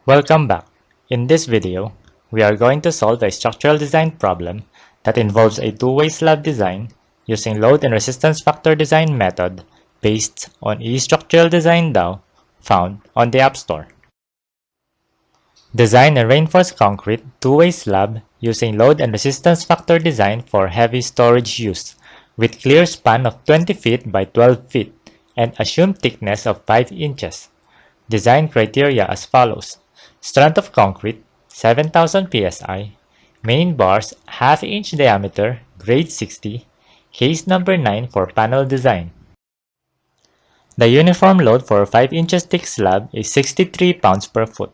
Welcome back. In this video, we are going to solve a structural design problem that involves a two-way slab design using load and resistance factor design method based on eStructural Design Tao found on the App Store. Design a reinforced concrete two-way slab using load and resistance factor design for heavy storage use with clear span of 20 feet by 12 feet and assumed thickness of 5 inches. Design criteria as follows. Strength of concrete, 7,000 psi. Main bars, half-inch diameter, grade 60. Case number 9 for panel design. The uniform load for 5 inches thick slab is 63 pounds per foot.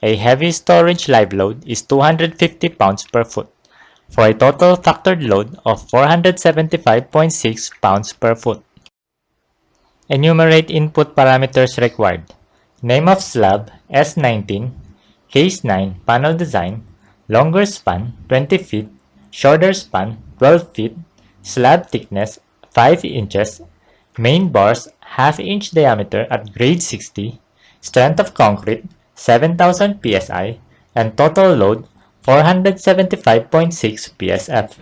A heavy storage live load is 250 pounds per foot, for a total factored load of 475.6 pounds per foot. Enumerate input parameters required. Name of slab S19, Case 9 panel design, longer span 20 feet, shorter span 12 feet, slab thickness 5 inches, main bars half-inch diameter at grade 60, strength of concrete 7,000 psi, and total load 475.6 psf.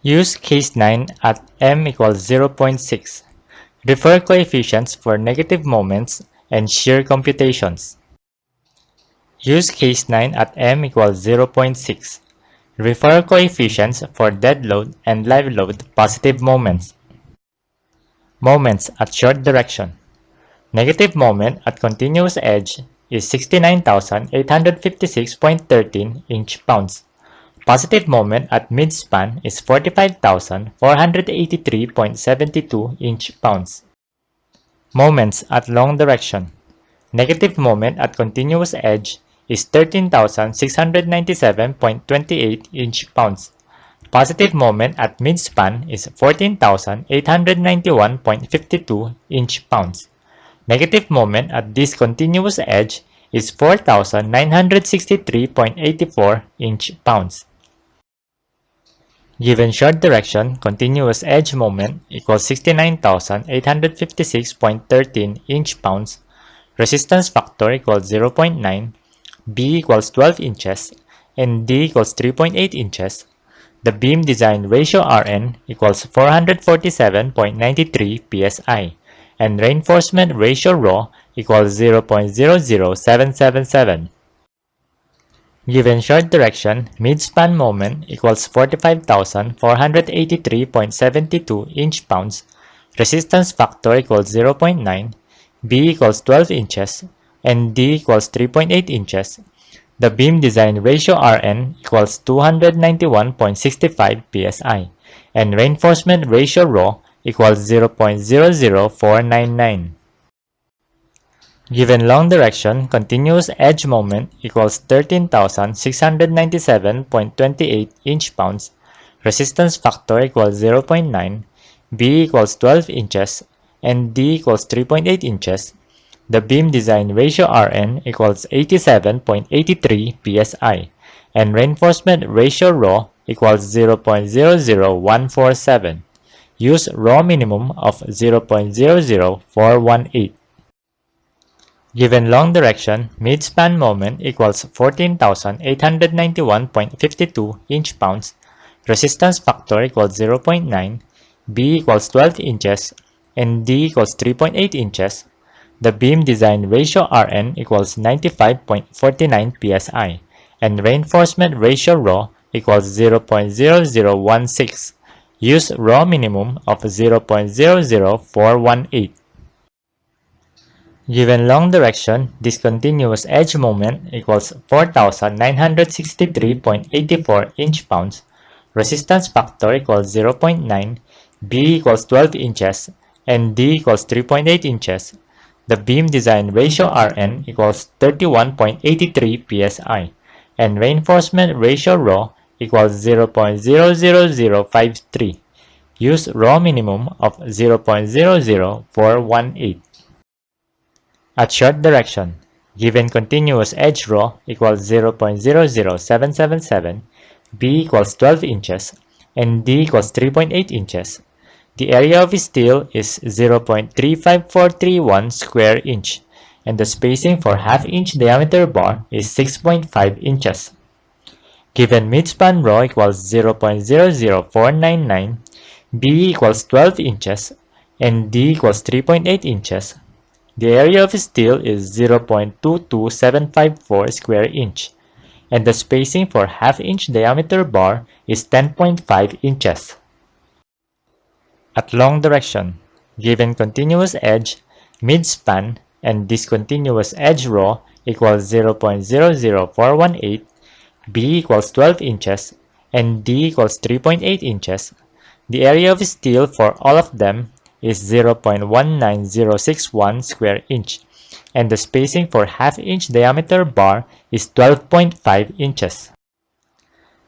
Use case 9 at m equals 0.6. Refer coefficients for negative moments and shear computations. Use case 9 at m equals 0.6. Refer coefficients for dead load and live load positive moments. Moments at short direction. Negative moment at continuous edge is 69,856.13 inch-pounds. Positive moment at mid-span is 45,483.72 inch-pounds. Moments at long direction. Negative moment at continuous edge is 13,697.28 inch-pounds. Positive moment at mid-span is 14,891.52 inch-pounds. Negative moment at discontinuous edge is 4,963.84 inch-pounds. Given short direction, continuous edge moment equals 69,856.13 inch-pounds, resistance factor equals 0.9, B equals 12 inches, and D equals 3.8 inches. The beam design ratio Rn equals 447.93 psi, and reinforcement ratio Rho equals 0.00777. Given short direction, mid-span moment equals 45,483.72 inch-pounds, resistance factor equals 0.9, B equals 12 inches, and D equals 3.8 inches. The beam design ratio Rn equals 291.65 psi, and reinforcement ratio Rho equals 0.00499. Given long direction, continuous edge moment equals 13,697.28 inch-pounds, resistance factor equals 0.9, B equals 12 inches, and D equals 3.8 inches. The beam design ratio Rn equals 87.83 psi, and reinforcement ratio Rho equals 0.00147. Use Rho minimum of 0.00418. Given long direction, mid-span moment equals 14,891.52 inch-pounds, resistance factor equals 0.9, B equals 12 inches, and D equals 3.8 inches. The beam design ratio Rn equals 95.49 psi, and reinforcement ratio Rho equals 0.0016. Use Rho minimum of 0.00418. Given long direction, discontinuous edge moment equals 4,963.84 inch-pounds, resistance factor equals 0.9, B equals 12 inches, and D equals 3.8 inches. The beam design ratio Rn equals 31.83 psi, and reinforcement ratio Rho equals 0.00053. Use Rho minimum of 0.00418. At short direction, given continuous edge Rho equals 0.00777, B equals 12 inches, and D equals 3.8 inches, the area of steel is 0.35431 square inch, and the spacing for half-inch diameter bar is 6.5 inches. Given midspan rho equals 0.00499, B equals 12 inches, and D equals 3.8 inches, the area of steel is 0.22754 square inch, and the spacing for half-inch diameter bar is 10.5 inches. At long direction, given continuous edge, midspan, and discontinuous edge rho equals 0.00418, B equals 12 inches, and D equals 3.8 inches, the area of steel for all of them is 0.19061 square inch, and the spacing for half-inch diameter bar is 12.5 inches.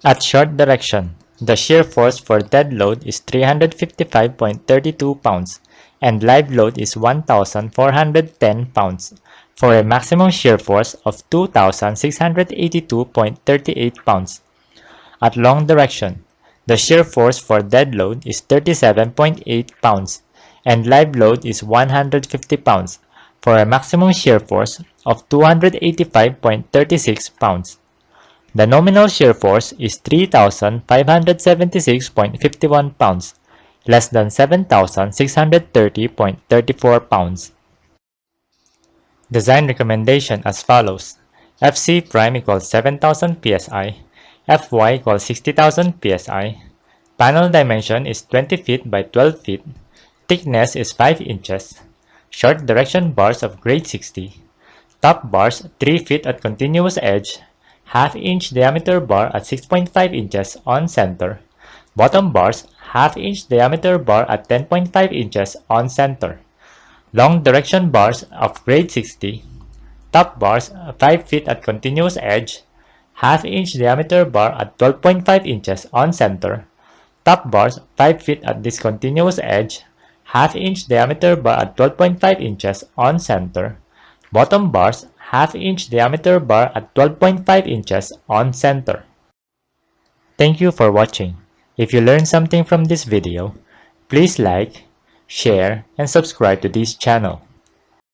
At short direction, the shear force for dead load is 355.32 pounds, and live load is 1,410 pounds, for a maximum shear force of 2,682.38 pounds. At long direction, the shear force for dead load is 37.8 pounds, and live load is 150 pounds, for a maximum shear force of 285.36 pounds. The nominal shear force is 3,576.51 pounds, less than 7,630.34 pounds. Design recommendation as follows. Fc prime equals 7,000 psi, Fy equals 60,000 psi, panel dimension is 20 feet by 12 feet, thickness is 5 inches, short direction bars of grade 60, top bars 3 feet at continuous edge, half-inch diameter bar at 6.5 inches on center, bottom bars half-inch diameter bar at 10.5 inches on center, long direction bars of grade 60, top bars 5 feet at continuous edge, half-inch diameter bar at 12.5 inches on center, top bars 5 feet at discontinuous edge, half-inch diameter bar at 12.5 inches on center, bottom bars half-inch diameter bar at 12.5 inches on center. Thank you for watching. If you learned something from this video, please like, share, and subscribe to this channel.